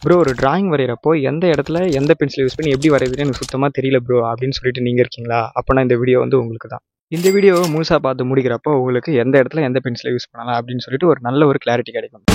Bro ஒரு drawing வரைகிறப்போ எந்த இடத்துல எந்த பென்சில் யூஸ் பண்ணி எப்படி வரையுதுன்னு எனக்கு சுத்தமாக தெரியல ப்ரோ அப்படின்னு சொல்லிட்டு நீங்கள் இருக்கீங்களா? அப்போனா இந்த வீடியோ வந்து உங்களுக்கு தான். இந்த வீடியோவை முழுசாக பார்த்து முடிக்கிறப்போ உங்களுக்கு எந்த இடத்துல எந்த பென்சிலை யூஸ் பண்ணலாம் அப்படின்னு சொல்லிட்டு ஒரு நல்ல ஒரு கிளாரிட்டி கிடைக்கும்.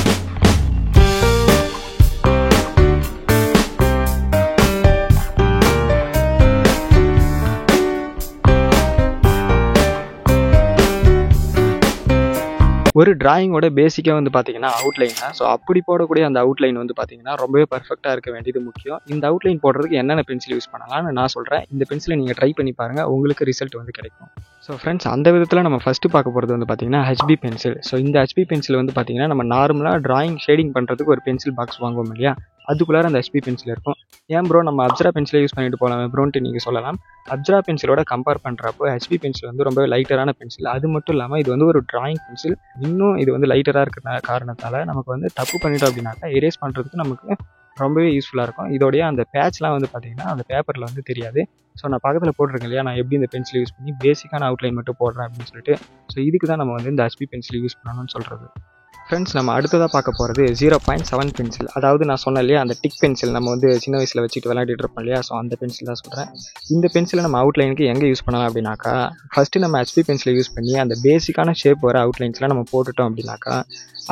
ஒரு டிராயிங்கோட பேசிக்காக வந்து பார்த்தீங்கன்னா அவுட்லைன் தான். ஸோ அப்படி போடக்கூடிய அந்த அவுட்லைன் வந்து பார்த்தீங்கன்னா ரொம்பவே பர்ஃபெக்டாக இருக்க வேண்டியது முக்கியம். இந்த அவுட்லைன் போடுறதுக்கு என்னென்ன பென்சில் யூஸ் பண்ணலாம்னு நான் சொல்கிறேன். இந்த பென்சிலை நீங்கள் ட்ரை பண்ணி பாருங்கள், உங்களுக்கு ரிசல்ட் வந்து கிடைக்கும். ஸோ ஃப்ரெண்ட்ஸ், அந்த விதத்தில் நம்ம ஃபஸ்ட்டு பார்க்க போகிறது வந்து பார்த்தீங்கன்னா ஹெச்பி பென்சில். ஸோ இந்த ஹெச்பி பென்சில் வந்து பார்த்தீங்கன்னா நம்ம நார்மலாக டிராயிங் ஷேடிங் பண்ணுறதுக்கு ஒரு பென்சில் பாக்ஸ் வாங்குவோம் இல்லையா, அதுக்குள்ளார அந்த ஹெச்பி பென்சில் இருக்கும். ஏன் ப்ரோ நம்ம அப்சரா பென்சிலை யூஸ் பண்ணிட்டு போகலாம் ப்ரோன்ட்டு நீங்கள் சொல்லலாம். அப்சரா பென்சிலோட கம்பேர் பண்ணுறப்போ ஹெச்பி பென்சில் வந்து ரொம்பவே லைட்டரான பென்சில். அது மட்டும் இல்லாமல் இது வந்து ஒரு டிராயிங் பென்சில். இன்னும் இது வந்து லைட்டராக இருக்கிற காரணத்தால் நமக்கு வந்து தப்பு பண்ணிட்டோம் அப்படின்னாக்கா எரேஸ் பண்ணுறதுக்கு நமக்கு ரொம்பவே யூஸ்ஃபுல்லாக இருக்கும். இதோடைய அந்த பேட்ச்லாம் வந்து பார்த்திங்கன்னா அந்த பேப்பரில் வந்து தெரியாது. ஸோ நான் பக்கத்தில் போட்டிருக்கேன் இல்லையா, நான் எப்படி இந்த பென்சில் யூஸ் பண்ணி பேசிக்கான அவுட்லைன் மட்டும் போடுறேன் அப்படின்னு சொல்லிட்டு. ஸோ இதுக்கு தான் நம்ம வந்து இந்த ஹெச்பி பென்சில் யூஸ் பண்ணணும்னு சொல்கிறது. ஃப்ரெண்ட்ஸ், நம்ம அடுத்ததாக பார்க்க போகிறது 0.7 பென்சில். அதாவது நான் சொன்னேன் இல்லையா அந்த டிக் பென்சில், நம்ம வந்து சின்ன வயசில் வச்சுட்டு விளையாடிட்டு இருப்போம் இல்லையா, ஸோ அந்த பென்சில் தான் சொல்கிறேன். இந்த பென்சிலை நம்ம அவுட்லைனுக்கு எங்கே யூஸ் பண்ணலாம் அப்படின்னாக்கா, ஃபஸ்ட்டு நம்ம ஹெச்பி பென்சிலை யூஸ் பண்ணி அந்த பேசிக்கான ஷேப் வர அவுட்லைன்ஸ்லாம் நம்ம போட்டுட்டோம் அப்படின்னாக்கா,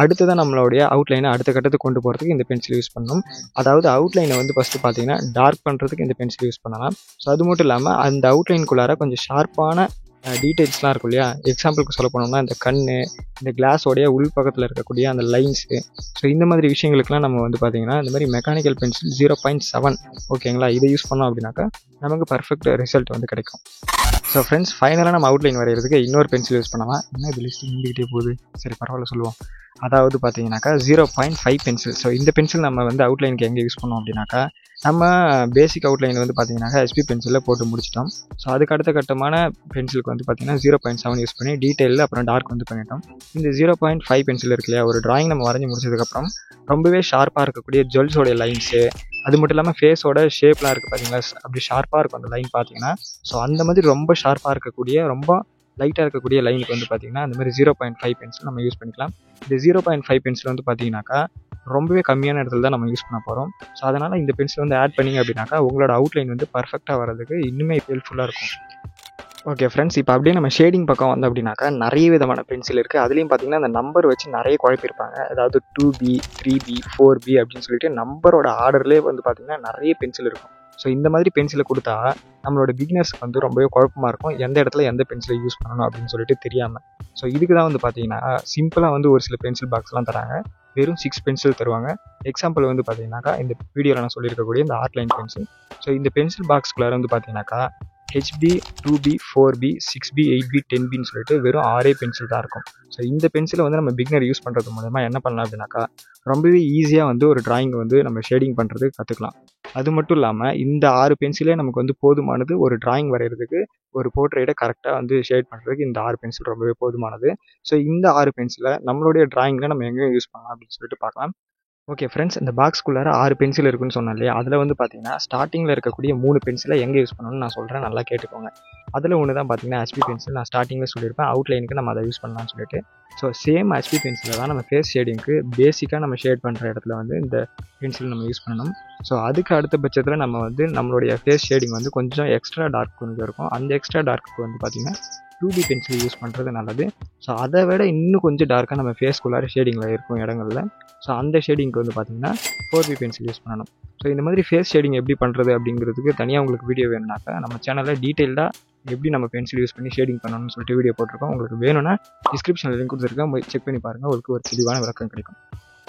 அடுத்ததான் நம்மளுடைய அவுட்லைனை அடுத்த கட்டத்துக்கு கொண்டு போகிறதுக்கு இந்த பென்சில் யூஸ் பண்ணணும். அதாவது அவுட்லைனை வந்து ஃபஸ்ட்டு பார்த்தீங்கன்னா டார்க் பண்ணுறதுக்கு இந்த பென்சில் யூஸ் பண்ணலாம். ஸோ அது மட்டும் இல்லாமல் அந்த அவுட்லைனுக்குள்ளார கொஞ்சம் ஷார்ப்பான டீட்டெயில்ஸ்லாம் இருக்கும் இல்லையா, எக்ஸாம்பிளுக்கு சொல்ல போனோம்னா இந்த கண், இந்த கிளாஸோடைய உள் பக்கத்தில் இருக்கக்கூடிய அந்த லைன்ஸு, ஸோ இந்த மாதிரி விஷயங்களுக்குலாம் நம்ம வந்து பார்த்திங்கன்னா இந்த மாதிரி மெக்கானிக்கல் பென்சில் 0.7 ஓகேங்களா, இதை யூஸ் பண்ணோம் அப்படின்னாக்கா நமக்கு பர்ஃபெக்ட் ரிசல்ட் வந்து கிடைக்கும். ஸோ ஃப்ரெண்ட்ஸ், ஃபைனலாக நம்ம அவுட்லைன் வரைகிறதுக்கு இன்னொரு பென்சில் யூஸ் பண்ணலாம். என்ன இது லிஸ்ட்டு நீண்டிக்கிட்டே போகுது, சரி பரவாயில்ல சொல்லுவோம். அதாவது பார்த்தீங்கன்னாக்கா 0.5 பென்சில். ஸோ இந்த பென்சில் நம்ம வந்து அவுட்லைனுக்கு எங்கே யூஸ் பண்ணோம் அப்படின்னாக்கா, நம்ம பேசிக் அவுட்லைன் வந்து பார்த்தீங்கன்னாக்கா ஹெச்பி பென்சிலில் போட்டு முடிச்சிட்டோம். ஸோ அதுக்கு அடுத்த கட்டமான பென்சிலுக்கு வந்து பார்த்தீங்கன்னா 0.7 யூஸ் பண்ணி டீட்டெயிலில் அப்புறம் டார்க் வந்து பண்ணிட்டோம். இந்த 0.5 பென்சில் இருக்கு இல்லையா, ஒரு டிராயிங் நம்ம வரைஞ்சி முடிச்சதுக்கப்புறம் ரொம்பவே ஷார்ப்பாக இருக்கக்கூடிய ஜுவல்ஸோடைய லைன்ஸு, அது மட்டும் இல்லாமல் ஃபேஸோட ஷேப்லாம் இருக்குது பார்த்தீங்களா, அப்படி ஷார்ப்பாக இருக்கும் அந்த லைன் பார்த்தீங்கன்னா. ஸோ அந்த மாதிரி ரொம்ப ஷார்ப்பாக இருக்கக்கூடிய ரொம்ப லைட்டாக இருக்கக்கூடிய லைனுக்கு வந்து பார்த்திங்கன்னா அந்த மாதிரி 0.5 பென்சில் நம்ம யூஸ் பண்ணிக்கலாம். இந்த 0.5 பென்சில் வந்து பார்த்திங்கனாக்கா ரொம்பவே கம்மியான இடத்துல தான் நம்ம யூஸ் பண்ண போகிறோம். ஸோ அதனால் இந்த பென்சில் வந்து ஆட் பண்ணிங்க அப்படின்னாக்கா உங்களோட அவுட்லைன் வந்து பர்ஃபெக்டாக வரதுக்கு இன்னுமே ஹெல்ப்ஃபுல்லாக இருக்கும். ஓகே ஃப்ரெண்ட்ஸ், இப்போ அப்படியே நம்ம ஷேடிங் பக்கம் வந்து அப்படின்னாக்கா நிறைய விதமான பென்சில் இருக்குது. அதுலேயும் பார்த்திங்கன்னா அந்த நம்பர் வச்சு நிறைய குழப்பிருப்பாங்க. அதாவது 2B 3B 4B அப்படின்னு சொல்லிட்டு நம்பரோட ஆர்டர்லேயே வந்து பார்த்திங்கன்னா நிறைய பென்சில் இருக்கும். ஸோ இந்த மாதிரி பென்சிலை கொடுத்தா நம்மளோட பிகினர்ஸ்க்கு வந்து ரொம்பவே குழப்பமாக இருக்கும், எந்த இடத்துல எந்த பென்சிலை யூஸ் பண்ணணும் அப்படின்னு சொல்லிட்டு தெரியாமல். ஸோ இதுக்கு தான் வந்து பார்த்தீங்கன்னா சிம்பிளாக வந்து ஒரு சில பென்சில் பாக்ஸ்லாம் தராங்க. வெறும் 6 பென்சில் தருவாங்க. எக்ஸாம்பிள் வந்து பார்த்தீங்கன்னாக்கா இந்த வீடியோவில் நான் சொல்லியிருக்கக்கூடிய இந்த ஆர்ட்லைன் பென்சில். ஸோ இந்த பென்சில் பாக்ஸ்குள்ளார வந்து பார்த்தீங்கன்னாக்கா HB 2B 4B 6B 8B 10Bன்னு சொல்லிட்டு வெறும் 6 பென்சில் தான் இருக்கும். ஸோ இந்த பென்சிலை வந்து நம்ம பிகினர் யூஸ் பண்ணுறது மூலமா என்ன பண்ணலாம் அப்படின்னாக்கா ரொம்பவே ஈஸியாக வந்து ஒரு டிராயிங்கை வந்து நம்ம ஷேடிங் பண்ணுறது கற்றுக்கலாம். அது மட்டும் இல்லாமல் இந்த 6 பென்சிலே நமக்கு வந்து போதுமானது ஒரு டிராயிங் வரைகிறதுக்கு, ஒரு போர்ட்ரேட்டை கரெக்டாக வந்து ஷேட் பண்ணுறதுக்கு இந்த 6 பென்சில் ரொம்பவே போதுமானது. ஸோ இந்த 6 பென்சிலை நம்மளுடைய டிராயிங்கில் நம்ம எங்கே யூஸ் பண்ணலாம் அப்படின்னு சொல்லிட்டு பார்க்கலாம். ஓகே ஃப்ரெண்ட்ஸ், இந்த பாக்ஸ்குள்ளார 6 பென்சில் இருக்குன்னு சொன்னேன் இல்லையா, அதில் வந்து பார்த்தீங்கன்னா ஸ்டார்டிங்கில் இருக்கக்கூடிய 3 பென்சிலை எங்கே யூஸ் பண்ணணும்னு நான் சொல்கிறேன், நல்லா கேட்டுக்கோங்க. அதில் ஒன்று தான் பார்த்தீங்கன்னா ஹெச்பி பென்சில். நான் ஸ்டார்டிங்கில் சொல்லியிருப்பேன் அவுட்லைனுக்கு நம்ம அதை யூஸ் பண்ணலாம்னு சொல்லிட்டு. ஸோ சேம் ஹெச்பி பென்சிலில் தான் நம்ம ஃபேஸ் ஷேடிங்க்கு பேசிக்காக நம்ம ஷேட் பண்ணுற இடத்துல வந்து இந்த பென்சில் நம்ம யூஸ் பண்ணணும். ஸோ அதுக்கு அடுத்த பட்சத்தில் நம்ம வந்து நம்மளுடைய ஃபேஸ் ஷேடிங் வந்து கொஞ்சம் எக்ஸ்ட்ரா டார்க் கொஞ்சம் இருக்கும். அந்த எக்ஸ்ட்ரா டார்க்கு வந்து பார்த்திங்கன்னா 2B பென்சில் யூஸ் பண்ணுறது நல்லது. ஸோ அதை விட இன்னும் கொஞ்சம் டார்க்காக நம்ம ஃபேஸ்க்குள்ளார ஷேடிங்கில் இருக்கும் இடங்களில். ஸோ அந்த ஷேடிங்க்கு வந்து பார்த்திங்கன்னா 4B பென்சில் யூஸ் பண்ணணும். ஸோ இந்த மாதிரி ஃபேஸ் ஷேடிங் எப்படி பண்ணுறது அப்படிங்கிறதுக்கு தனியாக உங்களுக்கு வீடியோ வேணும்னாக்கா நம்ம சேனலில் டீட்டெயில்டாக எப்படி நம்ம பென்சில் யூஸ் பண்ணி ஷேடிங் பண்ணணும்னு சொல்லிட்டு வீடியோ போட்டிருக்கோம். உங்களுக்கு வேணும்னா டிஸ்கிரிப்ஷனில் லிங்க் கொடுத்துருக்கேன், செக் பண்ணி பாருங்கள், உங்களுக்கு ஒரு தெளிவான விளக்கம் கிடைக்கும்.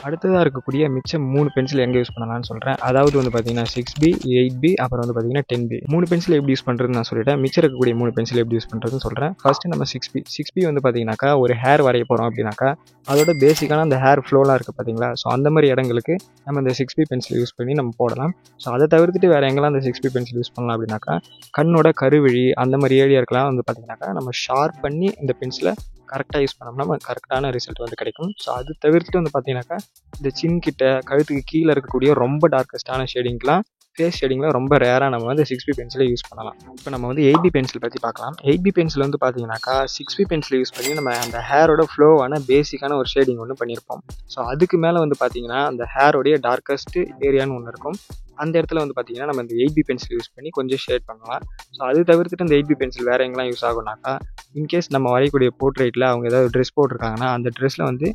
அடுத்ததாக இருக்கக்கூடிய மிச்சம் 3 பென்சில் எங்கே யூஸ் பண்ணலாம்னு சொல்கிறேன். அதாவது வந்து பார்த்தீங்கன்னா 6B 8B அப்புறம் வந்து பார்த்தீங்கன்னா 10B. 3 பென்சில் எப்படி யூஸ் பண்ணுறதுன்னு நான் சொல்லிட்டேன். மிச்சம் இருக்கக்கூடிய 3 பென்சில் எப்படி யூஸ் பண்ணுறதுன்னு சொல்கிறேன். ஃபஸ்ட்டு நம்ம 6B வந்து பார்த்தீங்கன்னாக்கா ஒரு ஹேர் வரைய போகிறோம் அப்படின்னாக்கா அதோட பேசிக்கான அந்த ஹேர் ஃப்ளோலாம் இருக்குது பார்த்தீங்களா, ஸோ அந்த மாதிரி இடங்களுக்கு நம்ம இந்த 6B பென்சில் யூஸ் பண்ணி நம்ம போடலாம். ஸோ அதை தவிர்த்துட்டு வேறு எங்கெல்லாம் அந்த 6B பென்சில் யூஸ் பண்ணலாம் அப்படின்னாக்கா கண்ணோட கருவிழி அந்த மாதிரி ஏரியாருக்கெல்லாம் வந்து பார்த்தீங்கன்னாக்கா நம்ம ஷார்ப் பண்ணி இந்த பென்சிலை கரெக்டாக யூஸ் பண்ணோம்னா நம்ம கரெக்டான ரிசல்ட் வந்து கிடைக்கும். ஸோ அது தவிர்த்துட்டு வந்து பார்த்தீங்கன்னாக்கா இந்த சின் கிட்ட கழுத்துக்கு கீழே இருக்கக்கூடிய ரொம்ப டார்க்கஸ்டான ஷேடிங்லாம் ஃபேஸ் ஷேடிங்கில் ரொம்ப ரேராக நம்ம வந்து 6B பென்சிலை யூஸ் பண்ணலாம். இப்போ நம்ம வந்து 8B பென்சில் பற்றி பார்க்கலாம். 8B பென்சில் வந்து பார்த்தீங்கன்னாக்கா 6B பென்சிலை யூஸ் பண்ணி நம்ம அந்த ஹேரோட ஃப்ளோவான பேசிக்கான ஒரு ஷேடிங் ஒன்று பண்ணியிருப்போம். ஸோ அதுக்கு மேலே வந்து பார்த்தீங்கன்னா அந்த ஹேரோடைய டார்க்கஸ்ட் ஏரியான்னு ஒன்று இருக்கும். அந்த இடத்துல வந்து பார்த்தீங்கன்னா நம்ம இந்த 8B பென்சில் யூஸ் பண்ணி கொஞ்சம் ஷேட் பண்ணலாம். ஸோ அது தவிர்த்துட்டு இந்த 8B பென்சில் வேறு எங்கெல்லாம் யூஸ் ஆகும்னாக்கா, இன்கேஸ் நம்ம வரையக்கூடிய போர்ட்ரேட்டில் அவங்க ஏதாவது ட்ரெஸ் போட்டிருக்காங்கன்னா அந்த ட்ரெஸ்ஸில் வந்து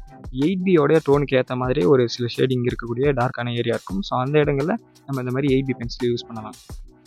8Bயோடைய டோனுக்கு ஏற்ற மாதிரி ஒரு சில ஷேடிங் இருக்கக்கூடிய டார்க்கான ஏரியா இருக்கும். ஸோ அந்த இடங்களில் நம்ம இந்த மாதிரி 8B பென்சில் யூஸ் பண்ணலாம்.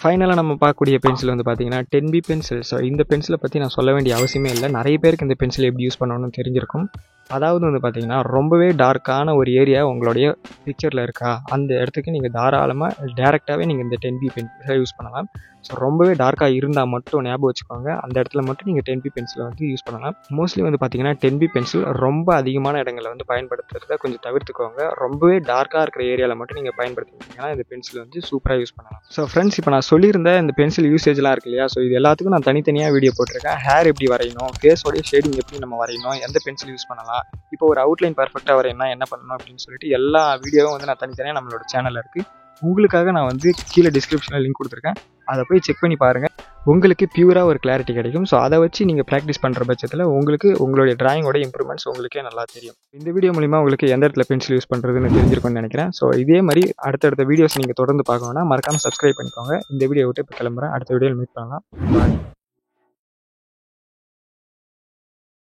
ஃபைனலாக நம்ம பார்க்கக்கூடிய பென்சில் வந்து பார்த்தீங்கன்னா 10B பென்சில். ஸோ இந்த பென்சிலை பற்றி நான் சொல்ல வேண்டிய அவசியமே இல்லை. நிறைய பேருக்கு இந்த பென்சில் எப்படி யூஸ் பண்ணணும்னு தெரிஞ்சிருக்கும். அதாவது வந்து பார்த்தீங்கன்னா ரொம்பவே டார்க்கான ஒரு ஏரியா உங்களுடைய பிக்சரில் இருக்கா, அந்த இடத்துக்கு நீங்கள் தாராளமாக டேரெக்டாகவே நீங்கள் இந்த 10B பென்சிலை யூஸ் பண்ணலாம். ஸோ ரொம்பவே டார்க்காக இருந்தால் மட்டும் ஞாபகம் வச்சுக்கோங்க, அந்த இடத்துல மட்டும் நீங்கள் 10B பென்சிலை வந்து யூஸ் பண்ணலாம். மோஸ்ட்லி வந்து பார்த்தீங்கன்னா 10B பென்சில் ரொம்ப அதிகமான இடங்களில் வந்து பயன்படுத்துறத கொஞ்சம் தவிர்த்துக்கோங்க. ரொம்பவே டார்க்காக இருக்கிற ஏரியாவில் மட்டும் நீங்கள் பயன்படுத்திங்கன்னா இந்த பென்சில் வந்து சூப்பராக யூஸ் பண்ணலாம். ஸோ ஃப்ரெண்ட்ஸ், இப்போ நான் சொல்லியிருந்த இந்த பென்சில் யூசேஜ்லாம் இருக்கு இல்லையா, ஸோ இது எல்லாத்துக்கும் நான் தனித்தனியாக வீடியோ போட்டிருக்கேன். ஹேர் எப்படி வரையணும், ஃபேஸோடைய ஷேடிங் எப்படி நம்ம வரையணும், எந்த பென்சில் யூஸ் பண்ணலாம், இப்போ ஒரு அவுட்லைன் பர்ஃபெக்டாக வரையணும்னா என்ன பண்ணணும் அப்படின்னு சொல்லிட்டு எல்லா வீடியோவும் வந்து நான் தனித்தனியாக நம்மளோட சேனலில் இருக்குது. உங்களுக்காக நான் வந்து கீழே டிஸ்கிரிப்ஷனில் லிங்க் கொடுத்துருக்கேன், அதை போய் செக் பண்ணி பாருங்கள். உங்களுக்கு பியூராக ஒரு கிளாரிட்டி கிடைக்கும். ஸோ அதை வச்சு நீங்கள் ப்ராக்டிஸ் பண்ணுற பட்சத்தில் உங்களுக்கு உங்களுடைய டிராயிங்கோட இம்ப்ரூவ்மெண்ட்ஸ் உங்களுக்கே நல்லா தெரியும். இந்த வீடியோ மூலிமா உங்களுக்கு எந்த இடத்துல பென்சில் யூஸ் பண்ணுறதுன்னு தெரிஞ்சிருக்கும்னு நினைக்கிறேன். ஸோ இதே மாதிரி அடுத்தடுத்த வீடியோஸ் நீங்கள் தொடர்ந்து பார்க்கணும்னா மறக்காமல் சப்ஸ்கிரைப் பண்ணிக்கோங்க. இந்த வீடியோ விட்டு இப்போ கிளம்புறேன். அடுத்த வீடியோவில் மீட் பண்ணலாம். பாய்.